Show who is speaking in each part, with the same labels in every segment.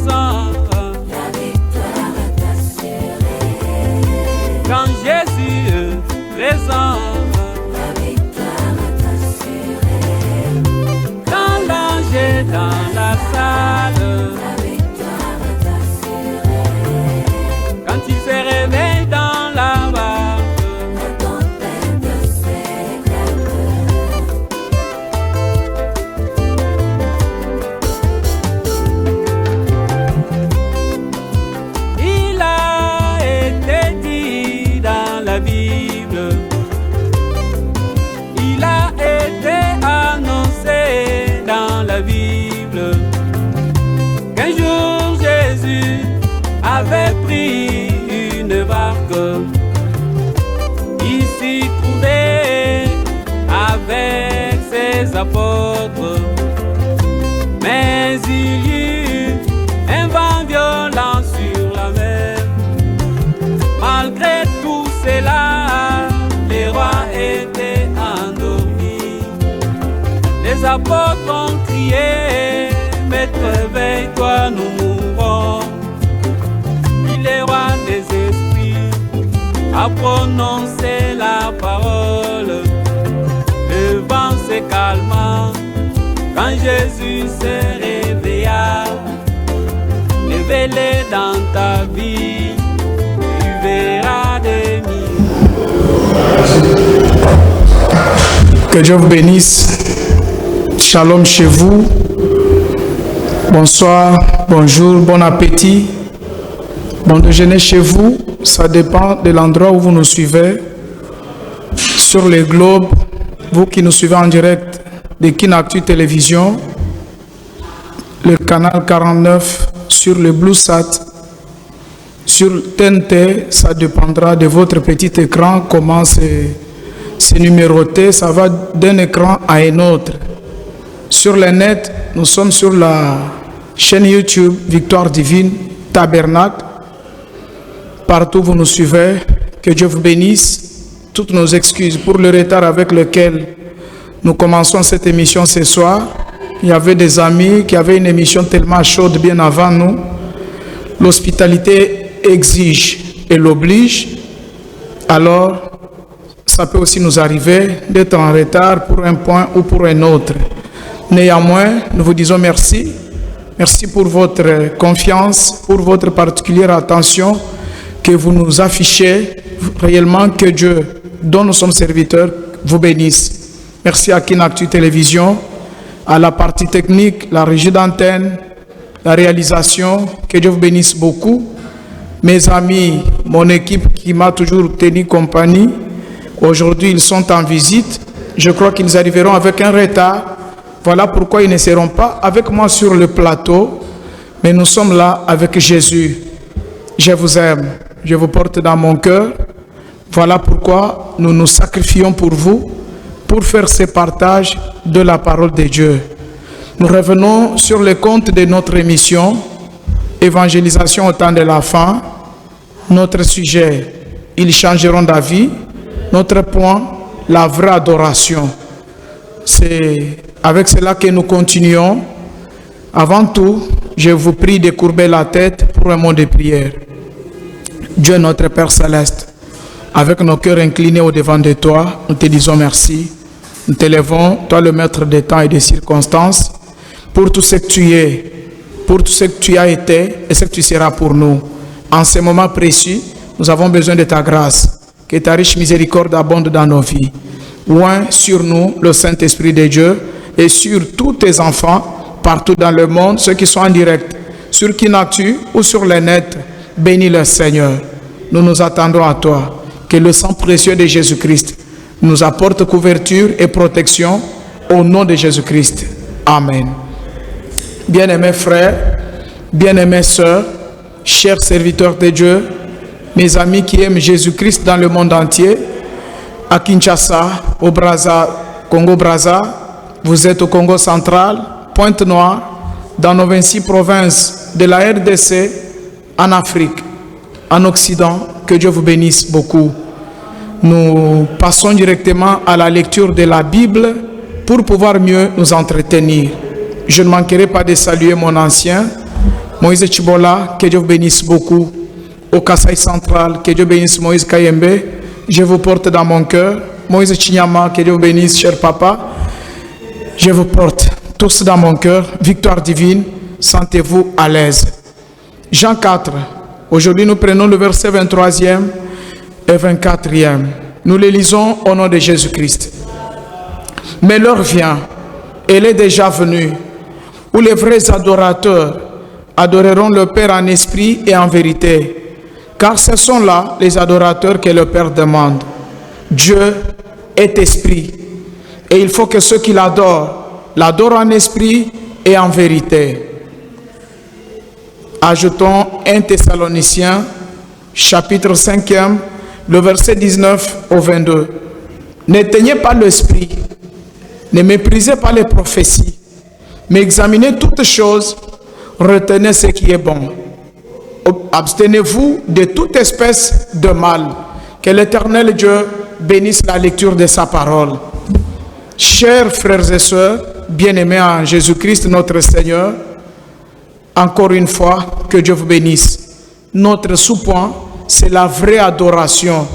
Speaker 1: sang.
Speaker 2: La victoire est assurée.
Speaker 1: Quand Jésus est présent,
Speaker 2: La victoire est assurée.
Speaker 1: quand l'ange est dans la salle,
Speaker 2: La victoire est assurée.
Speaker 1: quand il se réveille dans la barque,
Speaker 2: La tempête s'éclate.
Speaker 1: il a été dit dans la Bible, il a été annoncé dans la Bible, qu'un jour Jésus avait pris une barque, il s'y trouvait avec ses apôtres, mais il y eut un vent violent sur la mer. Malgré tout cela, les rois étaient endormis. Les apôtres ont crié, Maître, réveille-toi, nous mourrons. Puis les rois des esprits a prononcé la parole. Le vent se calma quand Jésus se réveilla. Révélé dans ta vie, tu verras des miracles.
Speaker 3: Que Dieu vous bénisse. Shalom chez vous. Bonsoir, bonjour, bon appétit. Bon déjeuner chez vous. Ça dépend de l'endroit où vous nous suivez. Sur les globes, vous qui nous suivez en direct de Kinactu Télévision, le canal 49 sur le BlueSat, sur TNT, ça dépendra de votre petit écran, comment c'est numéroté, ça va d'un écran à un autre. Sur le net, nous sommes sur la chaîne YouTube Victoire Divine Tabernacle. Partout où vous nous suivez, que Dieu vous bénisse. Toutes nos excuses pour le retard avec lequel nous commençons cette émission ce soir. Il y avait des amis qui avaient une émission tellement chaude bien avant nous. L'hospitalité exige et l'oblige. Alors, ça peut aussi nous arriver d'être en retard pour un point ou pour un autre. Néanmoins, nous vous disons merci. Merci pour votre confiance, pour votre particulière attention que vous nous affichez. Réellement, que Dieu, dont nous sommes serviteurs, vous bénisse. Merci à Kinactu Télévision, à la partie technique, la régie d'antenne, la réalisation. Que Dieu vous bénisse beaucoup. Mes amis, mon équipe qui m'a toujours tenu compagnie, aujourd'hui ils sont en visite. Je crois qu'ils arriveront avec un retard. Voilà pourquoi ils ne seront pas avec moi sur le plateau, mais nous sommes là avec Jésus. Je vous aime, je vous porte dans mon cœur. Voilà pourquoi nous nous sacrifions pour vous, pour faire ce partage de la parole de Dieu. Nous revenons sur le compte de notre émission, Évangélisation au temps de la fin. Notre sujet, ils changeront d'avis. Notre point, la vraie adoration. C'est avec cela que nous continuons. Avant tout, je vous prie de courber la tête pour un mot de prière. Dieu notre Père Céleste, avec nos cœurs inclinés au-devant de toi, nous te disons merci. Nous t'élèvons, toi le maître des temps et des circonstances, pour tout ce que tu es, pour tout ce que tu as été et ce que tu seras pour nous. En ce moment précis, nous avons besoin de ta grâce. Que ta riche miséricorde abonde dans nos vies. Oint sur nous le Saint-Esprit de Dieu et sur tous tes enfants partout dans le monde, ceux qui sont en direct, sur Kinactu ou sur le net. Bénis le Seigneur. Nous nous attendons à toi. Que le sang précieux de Jésus-Christ nous apporte couverture et protection au nom de Jésus-Christ. Amen. Bien-aimés frères, bien-aimés sœurs, chers serviteurs de Dieu, mes amis qui aiment Jésus-Christ dans le monde entier, à Kinshasa, au Congo-Brazza, vous êtes au Congo central, Pointe-Noire, dans nos 26 provinces de la RDC, en Afrique, en Occident, que Dieu vous bénisse beaucoup. Nous passons directement à la lecture de la Bible pour pouvoir mieux nous entretenir. Je ne manquerai pas de saluer mon ancien, Moïse Chibola, que Dieu vous bénisse beaucoup. Au Kasaï central, que Dieu bénisse Moïse Kayembe. Je vous porte dans mon cœur. Moïse Chinyama, que Dieu vous bénisse, cher papa. Je vous porte tous dans mon cœur. Victoire divine, sentez-vous à l'aise. Jean 4. Aujourd'hui, nous prenons le verset 23e et 24e. Nous les lisons au nom de Jésus-Christ. Mais l'heure vient, elle est déjà venue, où les vrais adorateurs adoreront le Père en esprit et en vérité. Car ce sont là les adorateurs que le Père demande. Dieu est esprit. Et il faut que ceux qui l'adorent en esprit et en vérité. Ajoutons 1 Thessaloniciens, chapitre 5e, le verset 19 au 22. N'éteignez pas l'esprit, ne méprisez pas les prophéties, mais examinez toutes choses, retenez ce qui est bon. Abstenez-vous de toute espèce de mal. Que l'Éternel Dieu bénisse la lecture de sa parole. Chers frères et sœurs, bien-aimés en Jésus-Christ notre Seigneur, encore une fois, que Dieu vous bénisse. Notre sous-point, c'est la vraie adoration.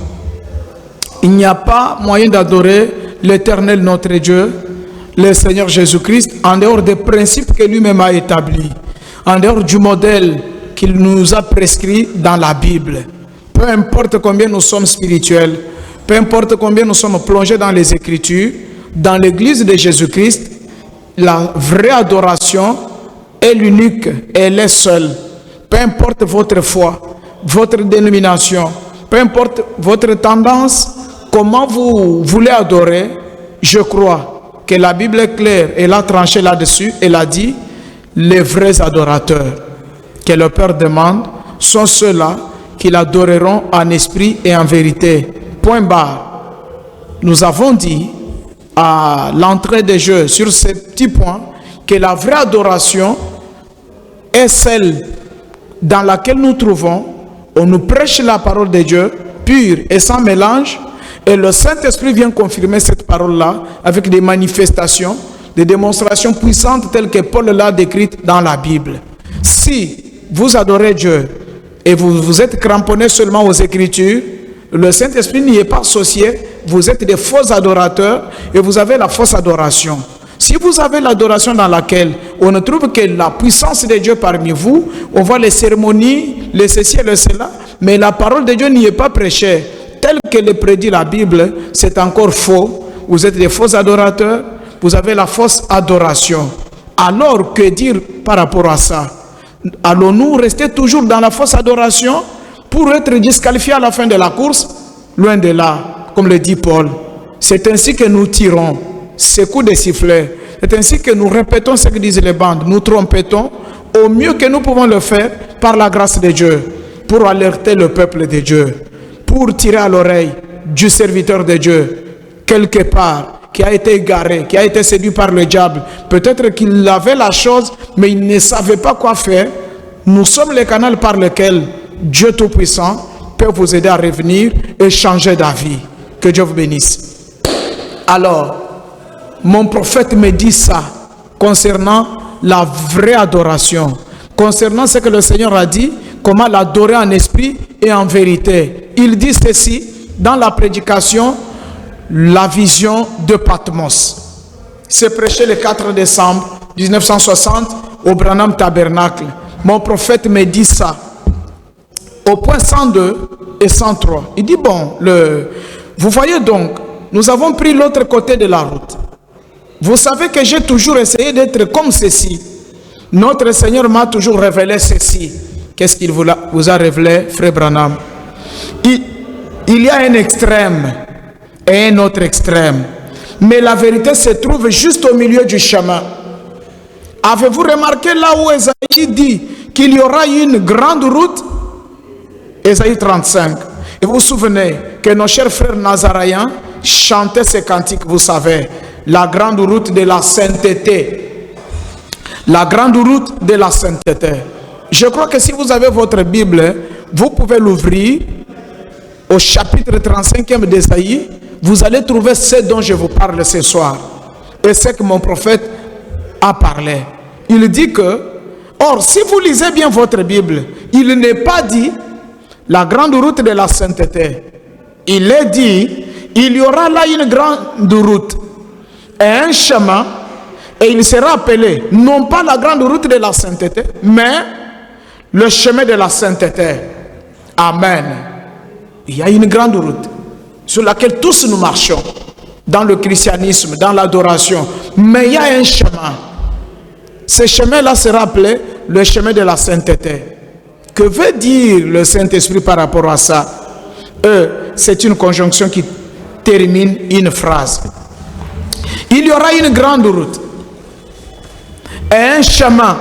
Speaker 3: Il n'y a pas moyen d'adorer l'Éternel notre Dieu, le Seigneur Jésus-Christ, en dehors des principes que lui-même a établis, en dehors du modèle qu'il nous a prescrit dans la Bible. Peu importe combien nous sommes spirituels, peu importe combien nous sommes plongés dans les Écritures, dans l'Église de Jésus-Christ, la vraie adoration est l'unique, elle est seule. Peu importe votre foi, votre dénomination, peu importe votre tendance, comment vous voulez adorer, je crois que la Bible est claire, elle a tranché là-dessus, elle a dit, les vrais adorateurs que le Père demande sont ceux-là qui l'adoreront en esprit et en vérité. Point barre. Nous avons dit à l'entrée des jeux sur ces petits points que la vraie adoration est celle dans laquelle nous trouvons, on nous prêche la parole de Dieu pure et sans mélange, et le Saint-Esprit vient confirmer cette parole-là avec des manifestations, des démonstrations puissantes telles que Paul l'a décrite dans la Bible. Si vous adorez Dieu et vous êtes cramponné seulement aux Écritures, le Saint-Esprit n'y est pas associé, vous êtes des faux adorateurs et vous avez la fausse adoration. Si vous avez l'adoration dans laquelle on ne trouve que la puissance de Dieu parmi vous, on voit les cérémonies, les ceci et le cela, mais la parole de Dieu n'y est pas prêchée, telle que le prédit la Bible, c'est encore faux. Vous êtes des faux adorateurs, vous avez la fausse adoration. Alors, que dire par rapport à ça? Allons-nous rester toujours dans la fausse adoration pour être disqualifiés à la fin de la course? Loin de là, comme le dit Paul. C'est ainsi que nous tirons ces coups de sifflet. C'est ainsi que nous répétons ce que disent les bandes. Nous trompetons au mieux que nous pouvons le faire par la grâce de Dieu, pour alerter le peuple de Dieu, pour tirer à l'oreille du serviteur de Dieu, quelque part, qui a été égaré, qui a été séduit par le diable. Peut-être qu'il avait la chose, mais il ne savait pas quoi faire. Nous sommes le canal par lequel Dieu Tout-Puissant peut vous aider à revenir et changer d'avis. Que Dieu vous bénisse. Alors, mon prophète me dit ça concernant la vraie adoration, concernant ce que le Seigneur a dit, comment l'adorer en esprit et en vérité. Il dit ceci dans la prédication, la vision de Patmos. C'est prêché le 4 décembre 1960 au Branham Tabernacle. Mon prophète me dit ça au point 102 et 103. Il dit bon, vous voyez donc, nous avons pris l'autre côté de la route. Vous savez que j'ai toujours essayé d'être comme ceci. Notre Seigneur m'a toujours révélé ceci. Qu'est-ce qu'il vous a révélé, frère Branham? Il y a un extrême et un autre extrême. Mais la vérité se trouve juste au milieu du chemin. Avez-vous remarqué là où Esaïe dit qu'il y aura une grande route? Esaïe 35. Et vous vous souvenez que nos chers frères nazaréens chantaient ces cantiques, vous savez. La grande route de la sainteté. La grande route de la sainteté. Je crois que si vous avez votre Bible, vous pouvez l'ouvrir au chapitre 35e d'Esaïe. Vous allez trouver ce dont je vous parle ce soir. Et ce que mon prophète a parlé. Il dit que Or, si vous lisez bien votre Bible, il n'est pas dit la grande route de la sainteté. Il est dit, il y aura là une grande route et un chemin, et il sera appelé non pas la grande route de la sainteté, mais le chemin de la sainteté. Amen. Il y a une grande route sur laquelle tous nous marchons, dans le christianisme, dans l'adoration. Mais il y a un chemin. Ce chemin-là sera appelé le chemin de la sainteté. Que veut dire le Saint-Esprit par rapport à ça? C'est une conjonction qui termine une phrase. Il y aura une grande route et un chemin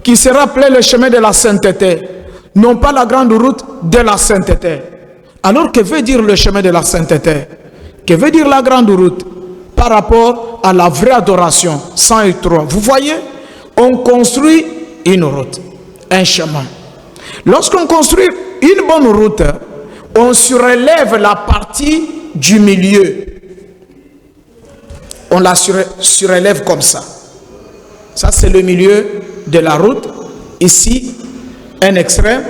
Speaker 3: qui sera appelé le chemin de la sainteté, non pas la grande route de la sainteté. Alors, que veut dire le chemin de la sainteté? Que veut dire la grande route par rapport à la vraie adoration, 103? Vous voyez, on construit une route, un chemin. Lorsqu'on construit une bonne route, on surélève la partie du milieu. On la surélève comme ça. Ça, c'est le milieu de la route. Ici, un extrême.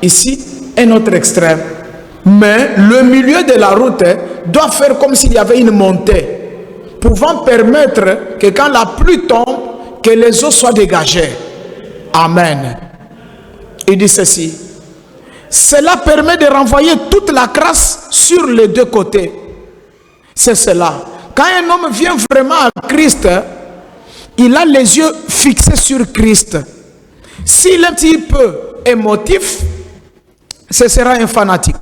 Speaker 3: Ici, un autre extrême. Mais le milieu de la route doit faire comme s'il y avait une montée, pouvant permettre que quand la pluie tombe, que les eaux soient dégagées. Amen. Il dit ceci. Cela permet de renvoyer toute la crasse sur les deux côtés. C'est cela. Quand un homme vient vraiment à Christ, il a les yeux fixés sur Christ. S'il est un petit peu émotif, ce sera un fanatique.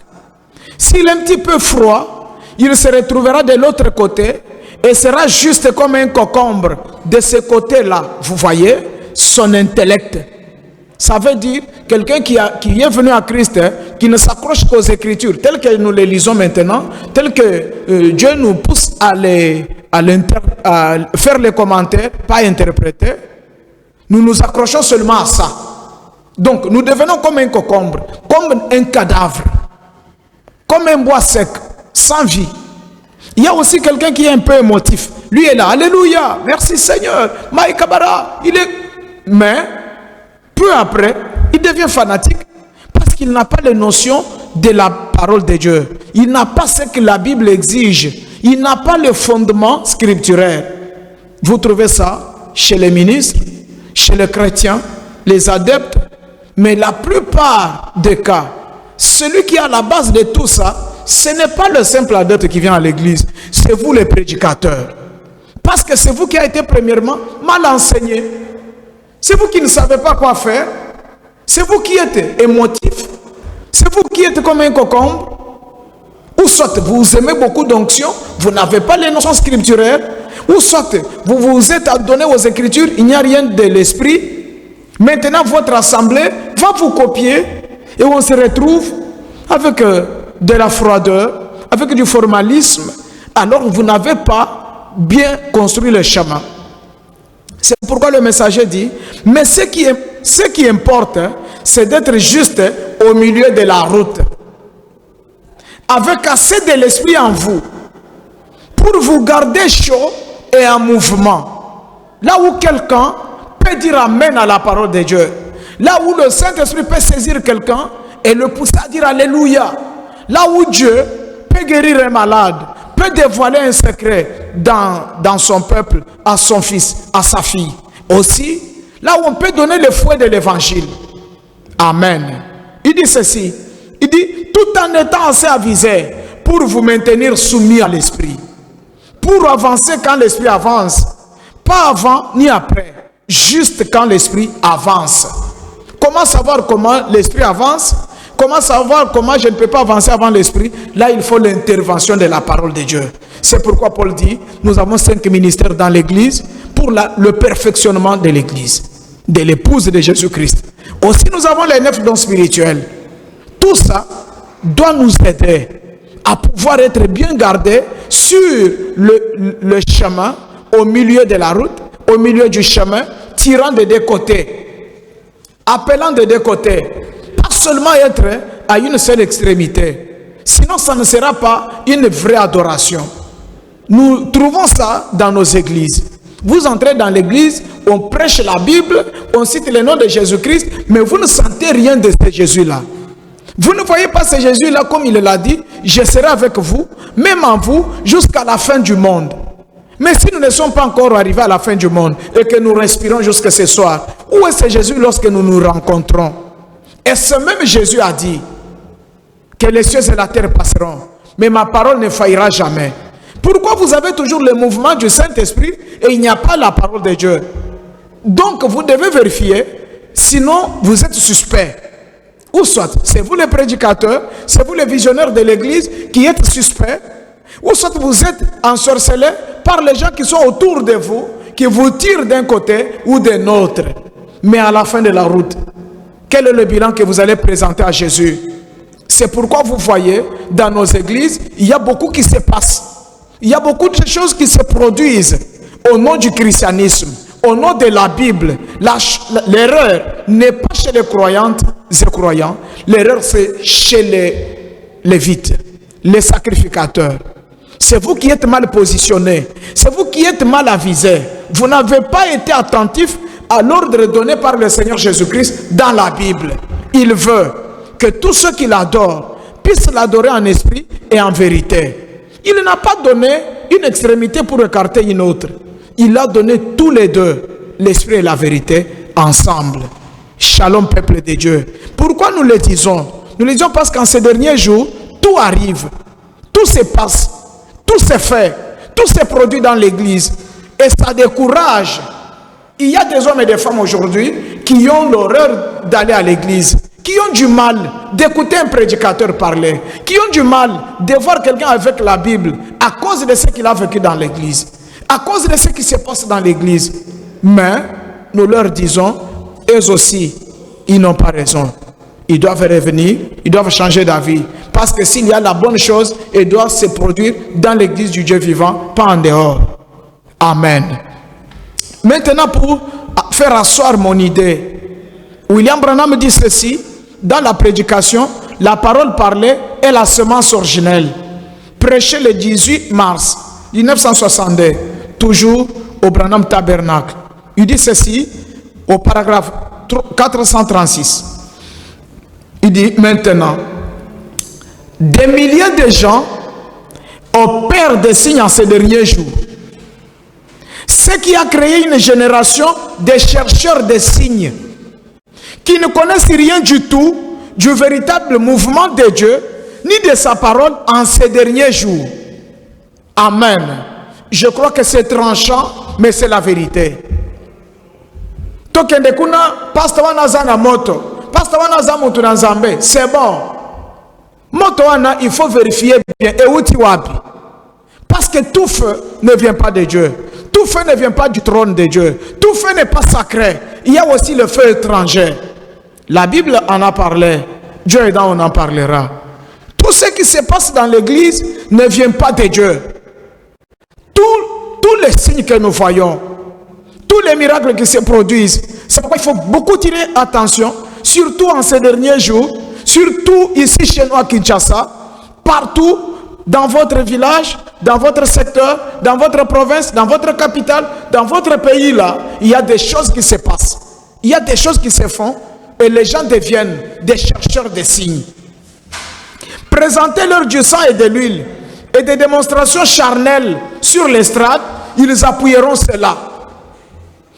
Speaker 3: S'il est un petit peu froid, il se retrouvera de l'autre côté et sera juste comme un concombre de ce côté-là. Vous voyez, son intellect. Ça veut dire quelqu'un qui est venu à Christ, qui ne s'accroche qu'aux Écritures, telles que nous les lisons maintenant, telles que Dieu nous pousse à faire les commentaires, pas interpréter. Nous nous accrochons seulement à ça. Donc, nous devenons comme un concombre, comme un cadavre, comme un bois sec, sans vie. Il y a aussi quelqu'un qui est un peu émotif. Lui est là, alléluia, merci Seigneur, Maïkabara, il est... Mais, peu après, il devient fanatique parce qu'il n'a pas les notions de la parole de Dieu. Il n'a pas ce que la Bible exige. Il n'a pas le fondement scripturaire. Vous trouvez ça chez les ministres, chez les chrétiens, les adeptes. Mais la plupart des cas, celui qui est à la base de tout ça, ce n'est pas le simple adepte qui vient à l'église. C'est vous les prédicateurs. Parce que c'est vous qui avez été premièrement mal enseigné. C'est vous qui ne savez pas quoi faire. C'est vous qui êtes émotif. C'est vous qui êtes comme un concombre. Ou soit vous aimez beaucoup d'onction, vous n'avez pas les notions scripturaires. Ou soit vous vous êtes adonné aux Écritures, il n'y a rien de l'esprit. Maintenant, votre assemblée va vous copier et on se retrouve avec de la froideur, avec du formalisme. Alors, vous n'avez pas bien construit le chemin. C'est pourquoi le messager dit, mais ce qui importe, c'est d'être juste au milieu de la route, avec assez de l'esprit en vous, pour vous garder chaud et en mouvement. Là où quelqu'un peut dire amen à la parole de Dieu, là où le Saint-Esprit peut saisir quelqu'un et le pousser à dire alléluia, là où Dieu peut guérir un malade, peut dévoiler un secret dans son peuple, à son fils, à sa fille. Aussi, là où on peut donner le fouet de l'évangile. Amen. Il dit ceci. Il dit, tout en étant assez avisé pour vous maintenir soumis à l'esprit. Pour avancer quand l'esprit avance. Pas avant ni après. Juste quand l'esprit avance. Comment savoir comment l'esprit avance? Comment savoir comment je ne peux pas avancer avant l'esprit? Là, il faut l'intervention de la parole de Dieu. C'est pourquoi Paul dit, nous avons 5 ministères dans l'église pour le perfectionnement de l'église, de l'épouse de Jésus-Christ. Aussi, nous avons les 9 dons spirituels. Tout ça doit nous aider à pouvoir être bien gardés sur le chemin, au milieu de la route, au milieu du chemin, tirant de deux côtés, appelant de deux côtés. Pas seulement être à une seule extrémité. Sinon, ça ne sera pas une vraie adoration. Nous trouvons ça dans nos églises. Vous entrez dans l'église, on prêche la Bible, on cite le nom de Jésus-Christ, mais vous ne sentez rien de ce Jésus-là. Vous ne voyez pas ce Jésus-là comme il l'a dit, je serai avec vous, même en vous, jusqu'à la fin du monde. Mais si nous ne sommes pas encore arrivés à la fin du monde et que nous respirons jusqu'à ce soir, où est ce Jésus lorsque nous nous rencontrons? Et ce même Jésus a dit que les cieux et la terre passeront, mais ma parole ne faillira jamais. Pourquoi vous avez toujours le mouvement du Saint-Esprit et il n'y a pas la parole de Dieu? Donc vous devez vérifier, sinon vous êtes suspect. Ou soit c'est vous les prédicateurs, c'est vous les visionnaires de l'église qui êtes suspects, ou soit vous êtes ensorcelés par les gens qui sont autour de vous, qui vous tirent d'un côté ou d'un autre. Mais à la fin de la route, quel est le bilan que vous allez présenter à Jésus? C'est pourquoi vous voyez, dans nos églises, il y a beaucoup qui se passe. Il y a beaucoup de choses qui se produisent au nom du christianisme, au nom de la Bible. L'erreur n'est pas chez les croyantes et croyants, l'erreur c'est chez les lévites, les sacrificateurs. C'est vous qui êtes mal positionnés, c'est vous qui êtes mal avisés. Vous n'avez pas été attentifs à l'ordre donné par le Seigneur Jésus-Christ dans la Bible. Il veut que tous ceux qui l'adorent puissent l'adorer en esprit et en vérité. Il n'a pas donné une extrémité pour écarter une autre. Il a donné tous les deux, l'esprit et la vérité, ensemble. Shalom, peuple de Dieu. Pourquoi nous le disons? Nous le disons parce qu'en ces derniers jours, tout arrive, tout se passe, tout se fait, tout se produit dans l'église. Et ça décourage. Il y a des hommes et des femmes aujourd'hui qui ont l'horreur d'aller à l'église, qui ont du mal d'écouter un prédicateur parler, qui ont du mal de voir quelqu'un avec la Bible à cause de ce qu'il a vécu dans l'église, à cause de ce qui se passe dans l'église. Mais nous leur disons, eux aussi, ils n'ont pas raison. Ils doivent revenir, ils doivent changer d'avis. Parce que s'il y a la bonne chose, elle doit se produire dans l'église du Dieu vivant, pas en dehors. Amen. Maintenant, pour faire asseoir mon idée, William Branham dit ceci, dans la prédication, la parole parlée est la semence originelle. Prêché le 18 mars 1962, toujours au Branham Tabernacle. Il dit ceci au paragraphe 436. Il dit maintenant, des milliers de gens opèrent des signes en ces derniers jours. Ce qui a créé une génération de chercheurs de signes qui ne connaissent rien du tout du véritable mouvement de Dieu ni de sa parole en ces derniers jours. Amen. Je crois que c'est tranchant, mais c'est la vérité. Tokende kuna pastor wana na moto, pastor wana za mutu na nzambe, c'est bon. Moto wana, il faut vérifier bien et uti wapi. Parce que tout feu ne vient pas de Dieu. Tout feu ne vient pas du trône de Dieu. Tout feu n'est pas sacré. Il y a aussi le feu étranger. La Bible en a parlé. Dieu aidant, on en parlera. Tout ce qui se passe dans l'église ne vient pas de Dieu. Tous les signes que nous voyons, tous les miracles qui se produisent, c'est pourquoi il faut beaucoup tirer attention, surtout en ces derniers jours, surtout ici chez nous à Kinshasa, partout, dans votre village, dans votre secteur, dans votre province, dans votre capitale, dans votre pays là, il y a des choses qui se passent. Il y a des choses qui se font et les gens deviennent des chercheurs de signes. Présentez-leur du sang et de l'huile et des démonstrations charnelles sur l'estrade, ils appuieront cela.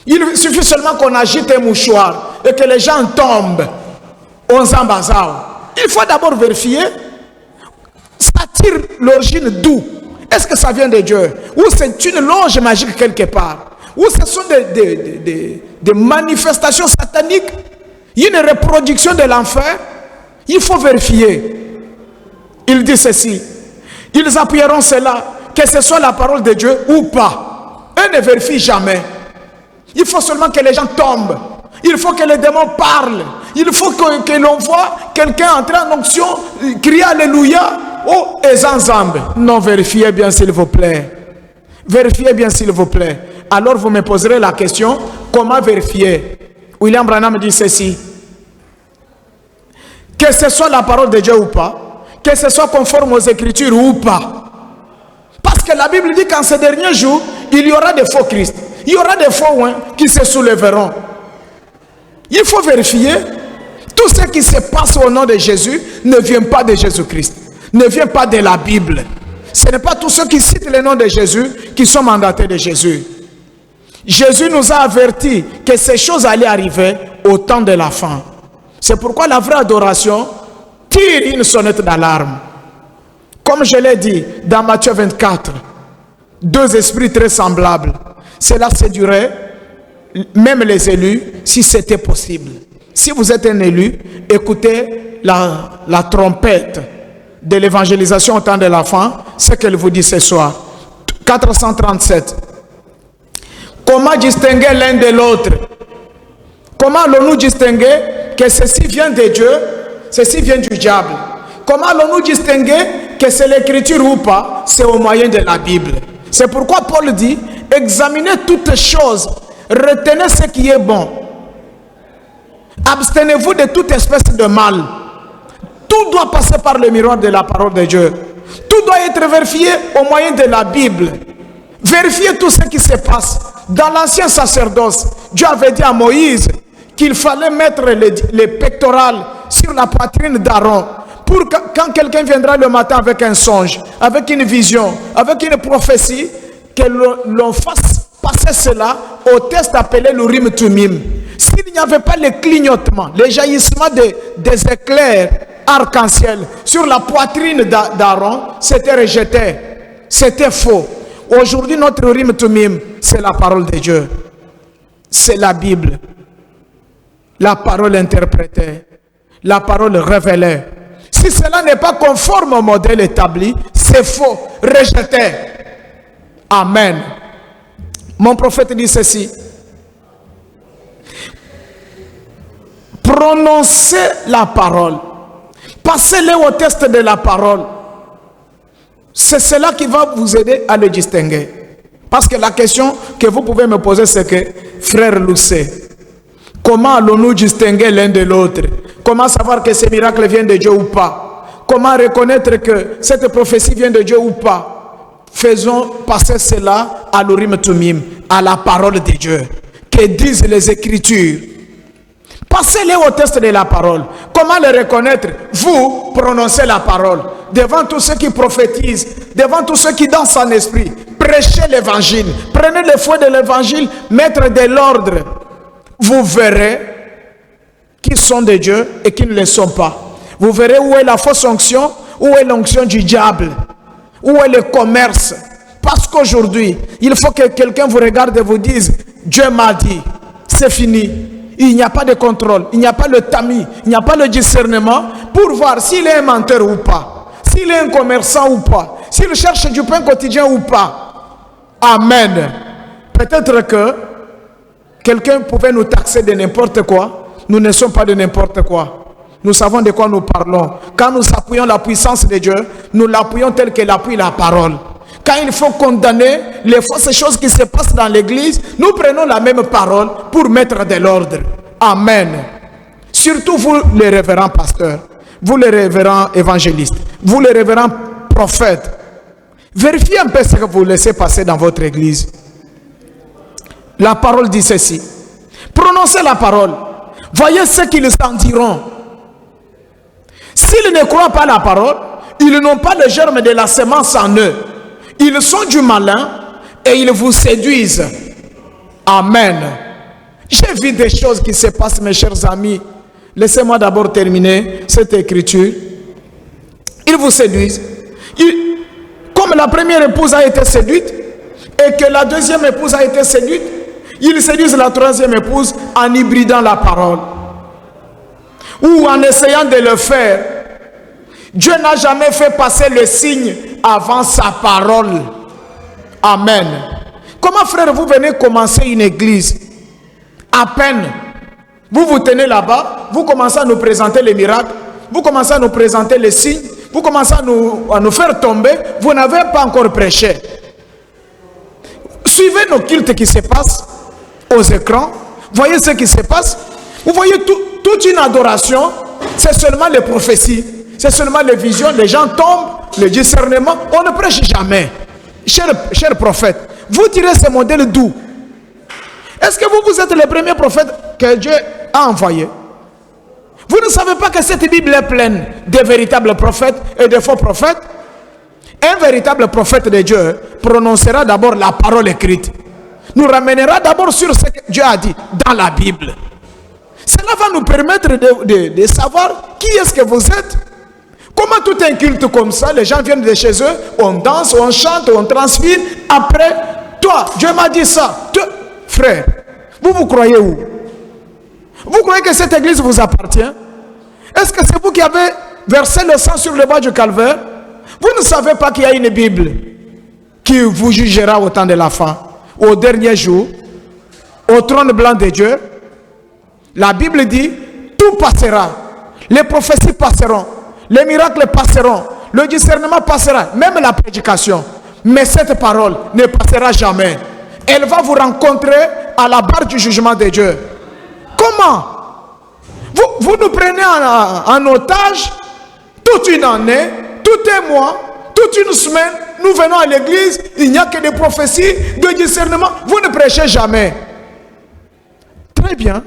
Speaker 3: Il suffit seulement qu'on agite un mouchoir et que les gens tombent aux zambazao. Il faut d'abord vérifier. Ça tire l'origine d'où? Est-ce que ça vient de Dieu? Ou c'est une loge magique quelque part? Ou ce sont des manifestations sataniques? Il y a une reproduction de l'enfer? Il faut vérifier. Il dit ceci. Ils appuieront cela, que ce soit la parole de Dieu ou pas. Eux ne vérifient jamais. Il faut seulement que les gens tombent. Il faut que les démons parlent. Il faut que l'on voit quelqu'un entrer en onction, crier Alléluia. Oh, Ezanzambe. Non, vérifiez bien s'il vous plaît. Vérifiez bien s'il vous plaît. Alors vous me poserez la question, comment vérifier? William Branham dit ceci. Que ce soit la parole de Dieu ou pas, que ce soit conforme aux Écritures ou pas. Parce que la Bible dit qu'en ces derniers jours, il y aura des faux Christ. Il y aura des faux qui se soulèveront. Il faut vérifier. Tout ce qui se passe au nom de Jésus ne vient pas de Jésus-Christ, ne vient pas de la Bible. Ce n'est pas tous ceux qui citent le nom de Jésus qui sont mandatés de Jésus. Jésus nous a avertis que ces choses allaient arriver au temps de la fin. C'est pourquoi la vraie adoration tire une sonnette d'alarme. Comme je l'ai dit dans Matthieu 24, deux esprits très semblables. Cela séduirait même les élus si c'était possible. Si vous êtes un élu, écoutez la trompette de l'évangélisation au temps de la fin, ce qu'elle vous dit ce soir. 437. Comment distinguer l'un de l'autre? Comment allons-nous distinguer que ceci vient de Dieu, ceci vient du diable? Comment allons-nous distinguer que c'est l'écriture ou pas? C'est au moyen de la Bible. C'est pourquoi Paul dit, examinez toutes choses, retenez ce qui est bon. Abstenez-vous de toute espèce de mal. Tout doit passer par le miroir de la parole de Dieu. Tout doit être vérifié au moyen de la Bible. Vérifiez tout ce qui se passe. Dans l'ancien sacerdoce, Dieu avait dit à Moïse qu'il fallait mettre les pectorales sur la poitrine d'Aaron pour que quand quelqu'un viendra le matin avec un songe, avec une vision, avec une prophétie, que l'on fasse passer cela au test appelé l'Urim Tumim. S'il n'y avait pas le clignotement, le jaillissement des éclairs arc-en-ciel sur la poitrine d'Aaron, c'était rejeté, c'était faux. Aujourd'hui, notre Urim Tumim, c'est la parole de Dieu. C'est la Bible. La parole interprétée. La parole révélée. Si cela n'est pas conforme au modèle établi, c'est faux, rejeté. Amen. Mon prophète dit ceci. Prononcez la parole. Passez-les au test de la parole. C'est cela qui va vous aider à le distinguer. Parce que la question que vous pouvez me poser, c'est que, frère Lucé, comment allons-nous distinguer l'un de l'autre? Comment savoir que ce miracle vient de Dieu ou pas? Comment reconnaître que cette prophétie vient de Dieu ou pas? Faisons passer cela à l'Urim Tumim, à la parole de Dieu. Que disent les Écritures? Passez-les au test de la parole. Comment le reconnaître? Vous prononcez la parole. Devant tous ceux qui prophétisent, devant tous ceux qui dansent en esprit, prêchez l'évangile. Prenez le fouet de l'évangile, mettre de l'ordre. Vous verrez qui sont de Dieu et qui ne le sont pas. Vous verrez où est la fausse onction, où est l'onction du diable, où est le commerce. Parce qu'aujourd'hui, il faut que quelqu'un vous regarde et vous dise, Dieu m'a dit, c'est fini. Il n'y a pas de contrôle, il n'y a pas le tamis, il n'y a pas le discernement pour voir s'il est un menteur ou pas, s'il est un commerçant ou pas, s'il cherche du pain quotidien ou pas. Amen. Peut-être que quelqu'un pouvait nous taxer de n'importe quoi. Nous ne sommes pas de n'importe quoi. Nous savons de quoi nous parlons. Quand nous appuyons la puissance de Dieu, nous l'appuyons tel qu'elle appuie la parole. Quand il faut condamner les fausses choses qui se passent dans l'église, nous prenons la même parole pour mettre de l'ordre. Amen. Surtout vous, les révérends pasteurs, vous, les révérends évangélistes, vous, les révérends prophètes, vérifiez un peu ce que vous laissez passer dans votre église. La parole dit ceci. Prononcez la parole. Voyez ce qu'ils en diront. S'ils ne croient pas la parole, ils n'ont pas le germe de la semence en eux. Ils sont du malin et ils vous séduisent. Amen. J'ai vu des choses qui se passent, mes chers amis. Laissez-moi d'abord terminer cette écriture. Ils vous séduisent. Comme la première épouse a été séduite et que la deuxième épouse a été séduite, ils séduisent la troisième épouse en hybridant la parole. Ou en essayant de le faire. Dieu n'a jamais fait passer le signe avant sa parole. Amen. Comment, frère, vous venez commencer une église? À peine. Vous vous tenez là-bas, vous commencez à nous présenter les miracles, vous commencez à nous présenter les signes, vous commencez à nous faire tomber, vous n'avez pas encore prêché. Suivez nos cultes qui se passent aux écrans, voyez ce qui se passe. Vous voyez toute une adoration, c'est seulement les prophéties. C'est seulement les visions, les gens tombent, le discernement, on ne prêche jamais. Cher prophète, vous tirez ce modèle d'où? Est-ce que vous êtes le premier prophète que Dieu a envoyé? Vous ne savez pas que cette Bible est pleine de véritables prophètes et de faux prophètes? Un véritable prophète de Dieu prononcera d'abord la parole écrite. Nous ramènera d'abord sur ce que Dieu a dit dans la Bible. Cela va nous permettre de savoir qui est-ce que vous êtes. Comment tout un culte comme ça, les gens viennent de chez eux, on danse, on chante, on transpire. Après, toi, Dieu m'a dit ça. Frère, vous croyez où? Vous croyez que cette église vous appartient? Est-ce que c'est vous qui avez versé le sang sur le bois du calvaire? Vous ne savez pas qu'il y a une Bible qui vous jugera au temps de la fin, au dernier jour, au trône blanc de Dieu. La Bible dit, tout passera. Les prophéties passeront. Les miracles passeront. Le discernement passera. Même la prédication. Mais cette parole ne passera jamais. Elle va vous rencontrer à la barre du jugement de Dieu. Comment? Vous nous prenez en otage toute une année, tout un mois, toute une semaine. Nous venons à l'église, il n'y a que des prophéties, de discernement. Vous ne prêchez jamais. Très bien.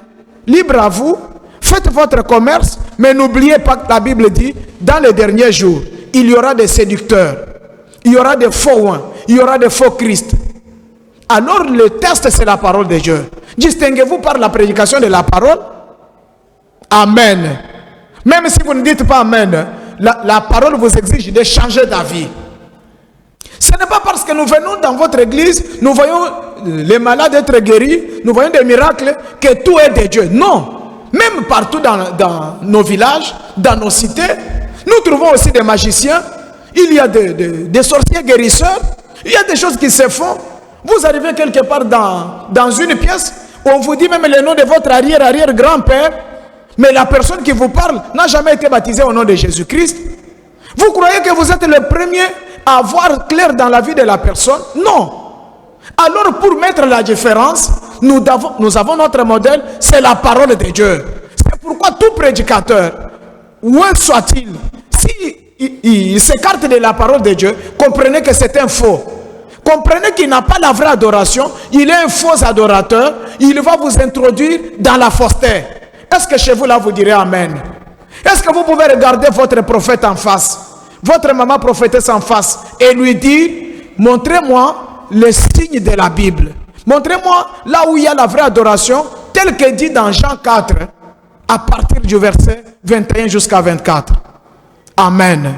Speaker 3: Libre à vous. Faites votre commerce. Mais n'oubliez pas que la Bible dit, dans les derniers jours, il y aura des séducteurs. Il y aura des faux oins. Il y aura des faux Christ. Alors le test, c'est la parole de Dieu. Distinguez-vous par la prédication de la parole. Amen. Même si vous ne dites pas Amen, la parole vous exige de changer d'avis. Ce n'est pas parce que nous venons dans votre église, nous voyons les malades être guéris, nous voyons des miracles, que tout est de Dieu. Non. Même partout dans nos villages, dans nos cités, nous trouvons aussi des magiciens. Il y a des sorciers guérisseurs. Il y a des choses qui se font. Vous arrivez quelque part dans une pièce, on vous dit même le nom de votre arrière-grand-père, mais la personne qui vous parle n'a jamais été baptisée au nom de Jésus-Christ. Vous croyez que vous êtes le premier à voir clair dans la vie de la personne? Non. Alors pour mettre la différence, nous avons notre modèle, c'est la parole de Dieu. C'est pourquoi tout prédicateur, où soit-il, s'il s'écarte de la parole de Dieu, comprenez que c'est un faux. Comprenez qu'il n'a pas la vraie adoration, il est un faux adorateur, il va vous introduire dans la fausseté. Est-ce que chez vous là vous direz Amen? Est-ce que vous pouvez regarder votre prophète en face, votre maman prophétesse en face et lui dire, montrez-moi les signes de la Bible. Montrez-moi là où il y a la vraie adoration, tel que dit dans Jean 4, à partir du verset 21 jusqu'à 24. Amen.